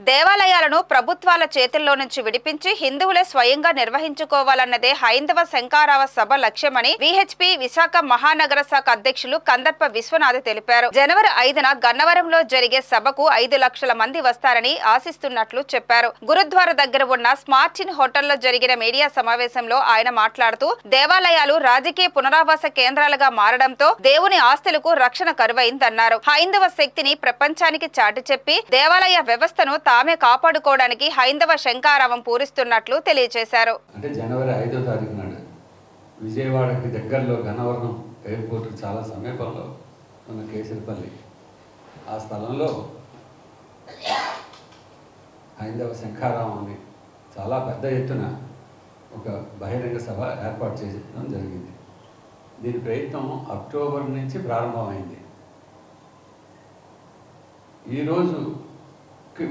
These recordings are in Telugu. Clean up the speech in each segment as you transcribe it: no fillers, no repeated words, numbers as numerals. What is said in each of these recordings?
దేవాలయాలను ప్రభుత్వాల చేతుల్లో నుంచి విడిపించి హిందువులే స్వయంగా నిర్వహించుకోవాలన్నదే హైందవ శంఖారావ సభ లక్ష్యమని విహెచ్పి విశాఖ మహానగర శాఖ అధ్యక్షులు కందర్ప విశ్వనాథ్ తెలిపారు. జనవరి 5న గన్నవరంలో జరిగే సభకు 5 లక్షల మంది వస్తారని ఆశిస్తున్నట్లు చెప్పారు. గురుద్వార దగ్గర ఉన్న స్మార్ట్ ఇన్ హోటల్లో జరిగిన మీడియా సమావేశంలో ఆయన మాట్లాడుతూ దేవాలయాలు రాజకీయ పునరావాస కేంద్రాలుగా మారడంతో దేవుని ఆస్తులకు రక్షణ కరువైందన్నారు. హైందవ శక్తిని ప్రపంచానికి చాటి చెప్పి దేవాలయ వ్యవస్థను తామే కాపాడుకోవడానికి హైందవ శంఖారావం పూరిస్తున్నట్లు తెలియజేశారు. అంటే జనవరి 5వ తారీఖు నాడు విజయవాడకి దగ్గరలో గన్నవరం ఎయిర్పోర్ట్ చాలా సమీపంలో ఉన్న కేసరిపల్లి ఆ స్థలంలో హైందవ శంఖారావాన్ని చాలా పెద్ద ఎత్తున ఒక బహిరంగ సభ ఏర్పాటు చేయడం జరిగింది. దీని ప్రయత్నం అక్టోబర్ నుంచి ప్రారంభమైంది. ఈరోజు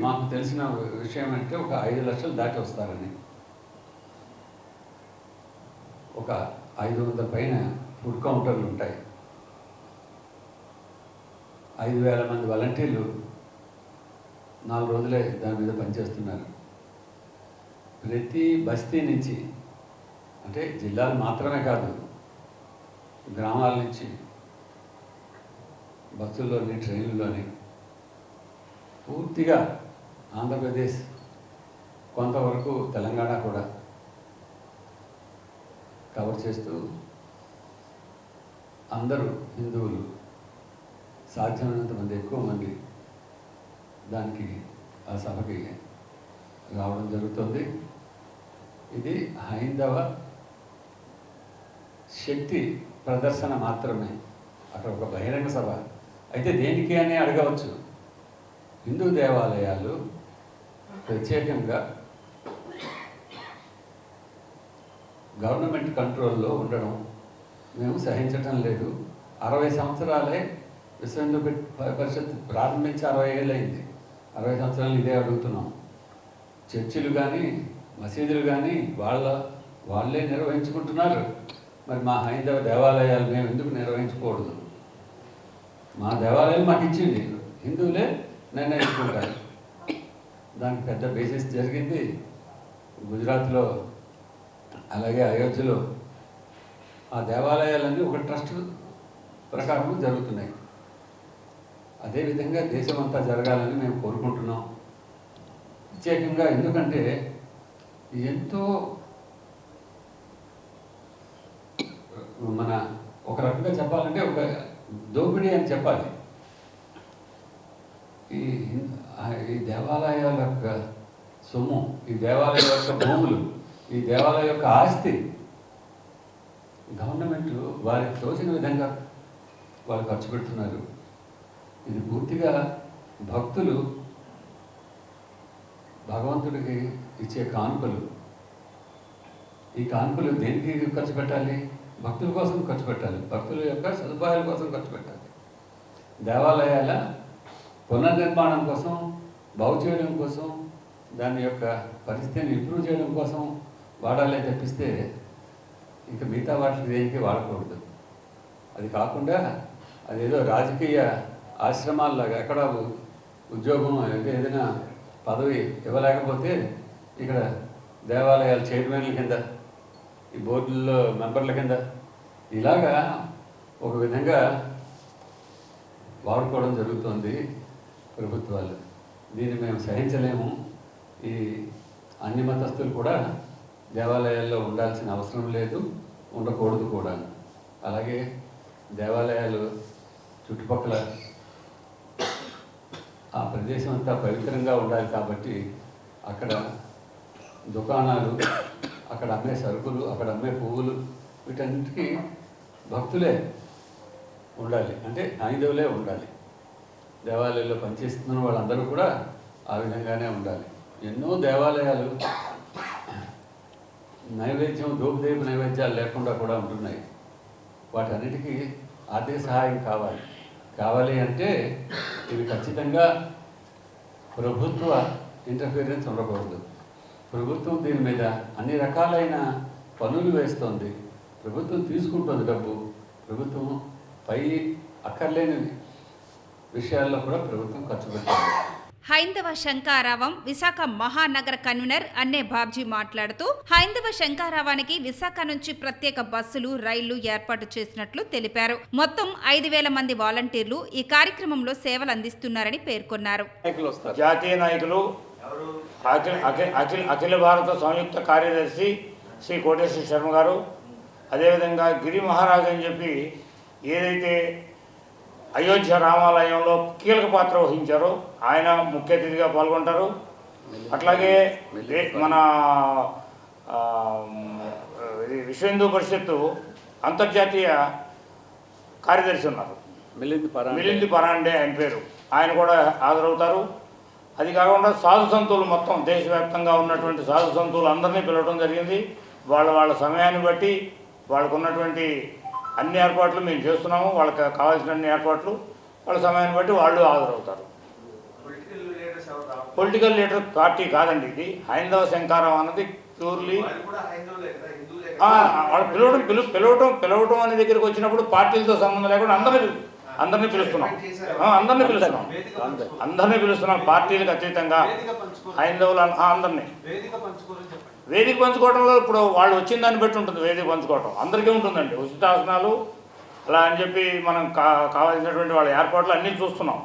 మాకు తెలిసిన విషయం అంటే ఒక 5 లక్షలు దాటి వస్తారని, ఒక 500 పైన ఫుడ్ కౌంటర్లు ఉంటాయి, 5,000 మంది వాలంటీర్లు 4 రోజులే దాని మీద పనిచేస్తున్నారు. ప్రతి బస్తీ నుంచి, అంటే జిల్లాలు మాత్రమే కాదు, గ్రామాల నుంచి బస్సుల్లోని ట్రైన్లోని పూర్తిగా ఆంధ్రప్రదేశ్, కొంతవరకు తెలంగాణ కూడా కవర్ చేస్తూ అందరూ హిందువులు సాధ్యమైనంత మంది, ఎక్కువ మంది దానికి ఆ సభకి రావడం జరుగుతుంది. ఇది హైందవ శక్తి ప్రదర్శన మాత్రమే. అక్కడ ఒక బహిరంగ సభ అయితే దేనికి అని అడగవచ్చు. హిందూ దేవాలయాలు ప్రత్యేకంగా గవర్నమెంట్ కంట్రోల్లో ఉండడం మేము సహించటం లేదు. 60 సంవత్సరాలే విశ్వ హిందూ పరిషత్ ప్రారంభించి 60 ఏళ్ళు అయింది. 60 సంవత్సరాలు ఇదే అడుగుతున్నాం. చర్చిలు కానీ మసీదులు కానీ వాళ్ళే నిర్వహించుకుంటున్నారు. మరి మా హైందవ దేవాలయాలు మేము ఎందుకు నిర్వహించకూడదు? మా దేవాలయాలు మాకు ఇచ్చింది, హిందువులే నిర్ణయించుకుంటారు. దానికి పెద్ద బేసిస్ జరిగింది గుజరాత్లో, అలాగే అయోధ్యలో. ఆ దేవాలయాలన్నీ ఒక ట్రస్ట్ ప్రకారం జరుగుతున్నాయి. అదేవిధంగా దేశమంతా జరగాలని మేము కోరుకుంటున్నాం. ప్రత్యేకంగా ఎందుకంటే ఎంతో మన ఒక రకంగా చెప్పాలంటే ఒక దోపిడీ అని చెప్పాలి. ఈ దేవాలయాల యొక్క సొమ్ము, ఈ దేవాలయం యొక్క భూములు, ఈ దేవాలయం యొక్క ఆస్తి గవర్నమెంట్ వారికి తోచిన విధంగా వాళ్ళు ఖర్చు పెడుతున్నారు. ఇది పూర్తిగా భక్తులు భగవంతుడికి ఇచ్చే కానుకలు. ఈ కానుకలు దేనికి ఖర్చు పెట్టాలి? భక్తుల కోసం ఖర్చు పెట్టాలి, భక్తుల యొక్క సదుపాయాల కోసం ఖర్చు పెట్టాలి. దేవాలయాల పునర్నిర్మాణం కోసం, బాగు చేయడం కోసం, దాని యొక్క పరిస్థితిని ఇంప్రూవ్ చేయడం కోసం వాడాలి తప్పిస్తే ఇంకా మిగతా వాటికి దేనికి వాడకూడదు. అది కాకుండా అదేదో రాజకీయ ఆశ్రమాల్లాగా ఎక్కడ ఉద్యోగం ఏదైనా పదవి ఇవ్వలేకపోతే ఇక్కడ దేవాలయాల చైర్మన్ల కింద, ఈ బోర్డుల్లో మెంబర్ల కింద ఇలాగా ఒక విధంగా వాడుకోవడం జరుగుతుంది ప్రభుత్వాలు. దీన్ని మేము సహించలేము. ఈ అన్ని మతస్థులు కూడా దేవాలయాల్లో ఉండాల్సిన అవసరం లేదు, ఉండకూడదు కూడా. అలాగే దేవాలయాలు చుట్టుపక్కల ఆ ప్రదేశం అంతా పవిత్రంగా ఉండాలి కాబట్టి అక్కడ దుకాణాలు, అక్కడ అమ్మే సరుకులు, అక్కడ అమ్మే పువ్వులు, వీటన్నిటికీ భక్తులే ఉండాలి, అంటే హైందవులే ఉండాలి. దేవాలయాల్లో పనిచేస్తున్న వాళ్ళందరూ కూడా ఆ విధంగానే ఉండాలి. ఎన్నో దేవాలయాలు నైవేద్యం, ధూపదీప నైవేద్యాలు లేకుండా కూడా ఉంటున్నాయి. వాటన్నిటికీ ఆర్థిక సహాయం కావాలి అంటే ఇవి ఖచ్చితంగా ప్రభుత్వ ఇంటర్ఫీరెన్స్ ఉండకూడదు. ప్రభుత్వం దీని మీద అన్ని రకాలైన పన్నులు వేస్తుంది, ప్రభుత్వం తీసుకుంటుంది డబ్బు. ప్రభుత్వం పై అక్కర్లేని విషయాల్లో కూడా ప్రభుత్వం ఖర్చు పెడుతుంది. హైందవ శంఖారావం విశాఖ మహానగర కన్వీనర్ అన్నే బాబ్జీ మాట్లాడుతూ హైందవ శంఖారావానికి విశాఖ నుంచి ప్రత్యేక బస్సులు రైళ్లు ఏర్పాటు చేసినట్లు తెలిపారు. మొత్తం 5,000 మంది వాలంటీర్లు ఈ కార్యక్రమంలో సేవలు అందిస్తున్నారని పేర్కొన్నారు. జాతీయ నాయకులు అఖిల భారత సంయుక్త కార్యదర్శి శ్రీ కోటేశ్వర శర్మ గారు, అదేవిధంగా గిరి మహారాజ్ అని చెప్పి ఏదైతే అయోధ్య రామాలయంలో కీలక పాత్ర వహించారో ఆయన ముఖ్య అతిథిగా పాల్గొంటారు. అట్లాగే మన విశ్వ హిందూ పరిషత్తు అంతర్జాతీయ కార్యదర్శి ఉన్నారు, మిలింద్ పరాండే ఆయన పేరు, ఆయన కూడా హాజరవుతారు. అది కాకుండా సాధు సంతులు మొత్తం దేశవ్యాప్తంగా ఉన్నటువంటి సాధు సంతులు అందరినీ పిలవడం జరిగింది. వాళ్ళ సమయాన్ని బట్టి వాళ్ళకు ఉన్నటువంటి అన్ని ఏర్పాట్లు మేము చేస్తున్నాము. వాళ్ళకి కావాల్సిన అన్ని ఏర్పాట్లు వాళ్ళ సమయాన్ని బట్టి వాళ్ళు హాజరవుతారు. పొలిటికల్ లీడర్ పార్టీ కాదండి, ఇది హైందవ శంఖారావం అన్నది ప్యూర్లీ వాళ్ళు పిలవటం అనే దగ్గరికి వచ్చినప్పుడు పార్టీలతో సంబంధం లేకుండా అందరినీ పిలుస్తున్నాం. అందరినీ పిలుస్తున్నాం పార్టీలకు అతీతంగా హైందవులు అందరినీ. వేదిక పంచుకోవడంలో ఇప్పుడు వాళ్ళు వచ్చిన దాన్ని బట్టి ఉంటుంది. వేదిక పంచుకోవడం అందరికీ ఉంటుందండి, ఉచితాసనాలు అలా అని చెప్పి మనం కావాల్సినటువంటి వాళ్ళ ఏర్పాట్లు అన్నీ చూస్తున్నాం.